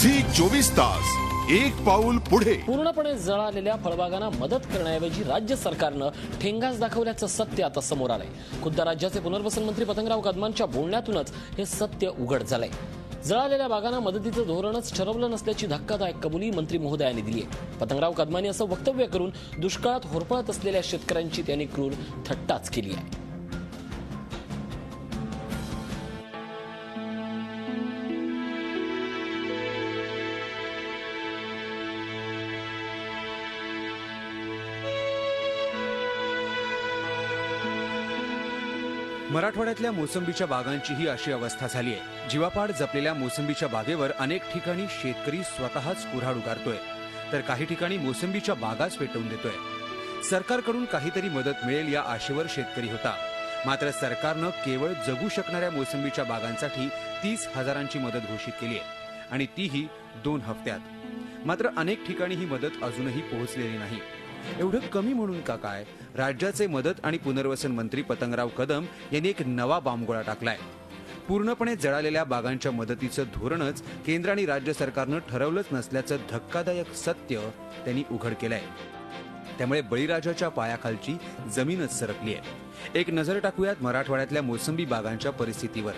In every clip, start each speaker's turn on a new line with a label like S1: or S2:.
S1: Zee 24 तास एक पाऊल पुढे।
S2: पूर्णपणे जळालेल्या फळबागांना मदत करण्याऐवजी राज्य सरकारनं ठेंगाच दाखवल्याचं सत्य आता समोर आलंय। खुद्द राज्याचे पुनर्वसन मंत्री पतंगराव कदमांच्या बोलण्यातूनच हे सत्य उघड झालंय। जळालेल्या बागांना मदतीचं धोरणच ठरवलं नसल्याची धक्कादायक कबुली मंत्री महोदयांनी दिली आहे। पतंगराव कदमांनी असं वक्तव्य करून दुष्काळात होरपळत असलेल्या शेतकऱ्यांची त्यांनी क्रूर थट्टाच केली आहे।
S3: मराठवाड्यातल्या मोसंबीच्या बागांचीही अशी अवस्था झाली आहे। जीवापाड जपलेल्या मोसंबीच्या बागेवर अनेक ठिकाणी शेतकरी स्वतःच कुऱ्हाड उगारतोय, तर काही ठिकाणी मोसंबीच्या बागाच पेटवून देतोय। सरकारकडून काहीतरी मदत मिळेल या आशेवर शेतकरी होता, मात्र सरकारनं केवळ जगू शकणाऱ्या मोसंबीच्या बागांसाठी 30,000ची मदत घोषित केली आहे आणि तीही 2 हप्त्यात। मात्र अनेक ठिकाणी ही मदत अजूनही पोहोचलेली नाही। एवढं कमी म्हणून का काय? राज्याचे मदत आणि पुनर्वसन मंत्री पतंगराव कदम यांनी एक नवा बांबगोळा टाकलाय। पूर्णपणे जळालेल्या बागांच्या मदतीचं धोरणच केंद्र आणि राज्य सरकारनं ठरवलंच नसल्याचं धक्कादायक सत्य त्यांनी उघड केलंय। त्यामुळे बळीराजाच्या पायाखालची जमीनच सरकली आहे। एक नजर टाकूयात मराठवाड्यातल्या मोसंबी बागांच्या परिस्थितीवर।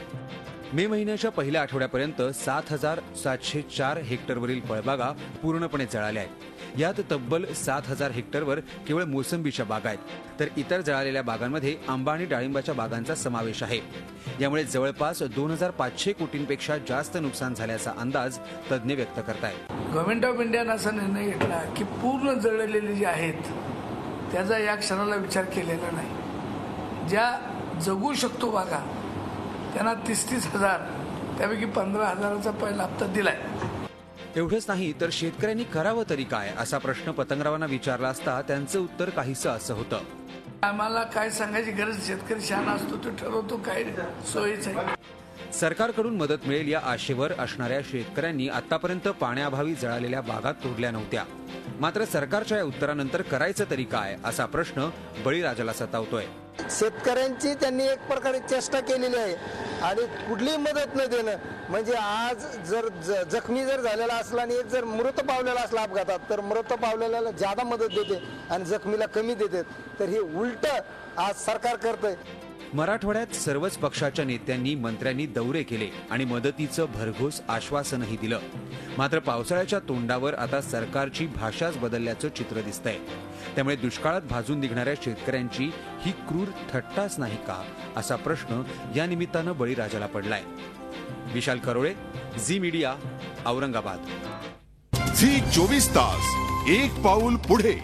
S3: मे महिन्याच्या पहिल्या आठवड्यापर्यंत 7,704 हेक्टरवरील फळबागा पूर्णपणे जळाल्या आहेत। यात तब्बल 7,000 हेक्टरवर केवळ मोसंबीच्या बागा आहेत, तर इतर जळालेल्या बागांमध्ये आंबा आणि डाळिंबाच्या बागांचा समावेश आहे। यामुळे जवळपास 2,500 कोटींपेक्षा जास्त नुकसान झाल्याचा अंदाज तज्ज्ञ व्यक्त करतायत।
S4: गव्हर्नमेंट ऑफ इंडियाने असा निर्णय घेतला की पूर्ण जळलेले जे आहेत त्याचा या क्षणाला विचार केलेला नाही। ज्या जगू शकतो बागा त्यांना 30,000 त्यापैकी 15,000चा पहिला हप्ता दिलाय।
S3: एवढंच नाही तर शेतकऱ्यांनी करावं तरी काय असा प्रश्न पतंगरावांना विचारला असता त्यांचं उत्तर काहीसं असं होतं।
S4: आम्हाला काय सांगायची गरज, शेतकरी शहाणा असतो तो ठरवतो काय सोयीचं आहे।
S3: सरकारकडून मदत मिळेल या आशेवर असणाऱ्या शेतकऱ्यांनी आतापर्यंत पाण्याअभावी जळालेल्या बागा तोडल्या नव्हत्या। मात्र सरकारच्या या उत्तरानंतर करायचं तरी काय असा प्रश्न बळीराजाला सतावतोय।
S5: शेतकऱ्यांची त्यांनी एक प्रकारे चेष्टा केलेली आहे आणि कुठलीही मदत न देणं म्हणजे आज जर जखमी जर झालेला असला आणि एक जर मृत पावलेला असला अपघातात तर मृत पावलेल्याला ज्यादा मदत देते आणि जखमीला कमी देते, तर हे उलट आज सरकार करतंय।
S3: मराठवाड्यात सर्वच पक्षाच्या नेत्यांनी मंत्र्यांनी दौरे केले आणि मदतीचं भरघोस आश्वासनही दिलं। मात्र पावसाळ्याच्या तोंडावर आता सरकारची भाषाच बदलल्याचं चित्र दिसतंय। त्यामुळे दुष्काळात भाजून निघणाऱ्या शेतकऱ्यांची ही क्रूर थट्टाच नाही का असा प्रश्न या निमित्तानं बळीराजाला पडलाय। Vishal Karole, Zee media, Aurangabad.
S1: Zee 24 तास एक पाऊल पुढे।